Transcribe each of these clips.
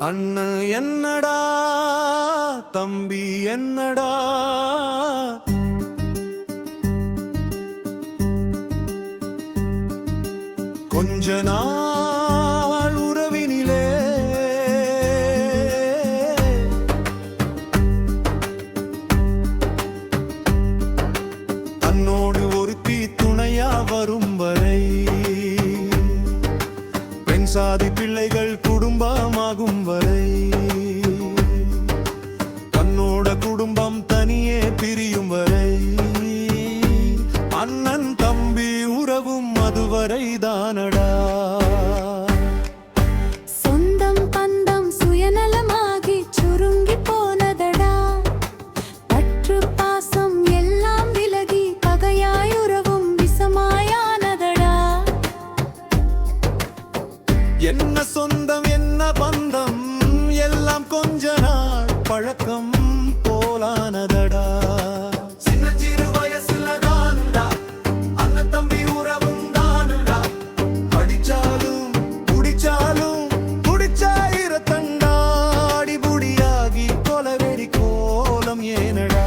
அண்ணன் என்னடா தம்பி என்னடா கொஞ்ச நாள் உறவினிலே தன்னோடு ஒருத்தி துணையா வரும் வரை பெண் சாதி பிள்ளைகள் குடும்பமாகும் வரை தன்னோட குடும்பம் தனியே பிரியும் வரை அண்ணன் தம்பி உறவும் அதுவரை தானடா. சொந்தம் பந்தம் சுயநலமாகி சுருங்கி போனதடா. பற்று பாசம் எல்லாம் விலகி பகையாய் உறவும் விஷமாயானதடா. என்ன சொந்தம் என்ன பந்தம் எல்லாம் கொஞ்ச நாள் பழக்கம் போலானதடா. சின்னஞ்சிறு வயசுல தானுடா அண்ணன் தம்பி உறவும் தானுடா. அடிச்சாலும் குடிச்சாலும் குடிச்சாயிரத்தண்டா. அடிபுடியாகி கொலவெறி கோலம் ஏனடா.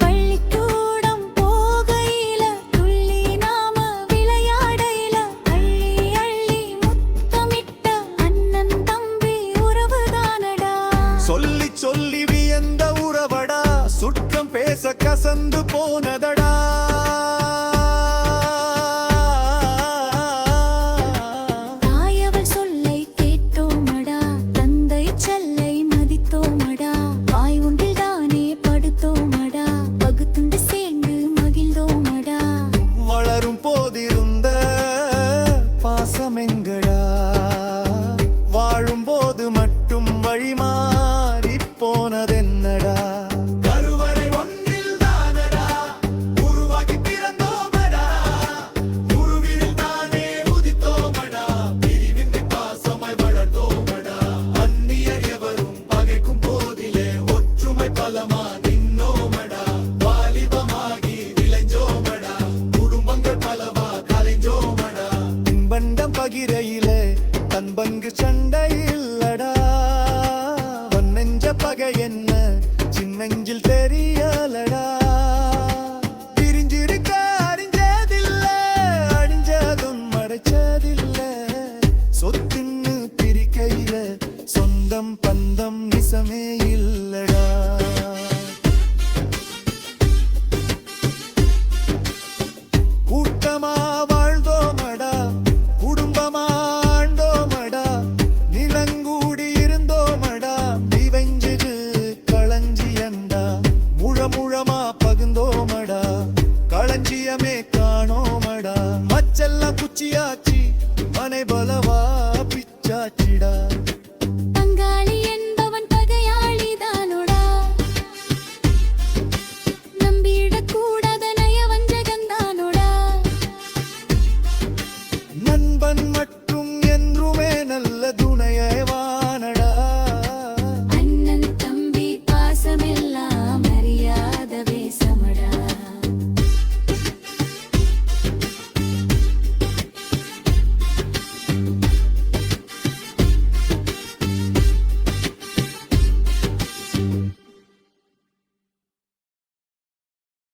பள்ளிக்கூடம் போகையில துள்ளி நாம விளையாடையில அள்ளி அள்ளி முத்தமிட்ட அண்ணன் தம்பி உறவுதானடா. சொல்லி சொல்லி வியந்த உறவடா. சுற்றம் பேச கசந்து போனதடா. தாயவள் சொல்லை கேட்டோமடா. தந்தை சொல்லை மதித்தோமடா. வாய் ஒன்றில் தானே படுத்தோமடா. பகுத்துண்டு சேர்ந்து மகிழ்ந்தோமடா. வளரும் போதிருந்த பாசமெங்கடா. வாழும் போது மட்டும் வழி மாறி போனதென்னடா. கருவறை ஒன்றில் தானடா உருவாகி பிறந்தோமடா. உருவில் தானே உதித்தோமடா. பிரிவின்றி பாசமாய் வளர்ந்தோமடா. அந்நியர் எவரும் பகைக்கும் போதிலே ஒற்றுமை பலமா நின்னோமடா. வாலிபமாகி விளைஞ்சோமடா. குடும்பங்கள் பலவா கலைஞ்சோமடா. தின்பண்டம் பகிரையிலே தன் பங்கு சண்டை இல்லடா. வன்னெஞ்ச பகை என்ன சின்னஞ்சில் தெரியலடா. பிரிஞ்சிருக்க அறிஞ்சதில்ல அழிஞ்சதும் மறைச்சதில்ல. சொத்துன்னு பிரிக்கையில சொந்தம் பந்தம் நிசமே இல்லடா. கூட்டமா வாழ்ந்தோமடா. குடும்பமா ஆண்டோமடா. நிலங்கூடி இருந்தோமடா. திவெஞ்சது களஞ்சியண்டா. முழமுழமா பகுந்தோமடா. களஞ்சியமே காணோமடா. மச்செல்லாம் குச்சியாச்சி மனை பலவா பிச்சாச்சிடா. பங்காளி என்பவன் பகையாளிதானோடா. நம்பிடக்கூடாத நயவஞ்சகந்தானோடா. நண்பன் மட்டும் என்றுமே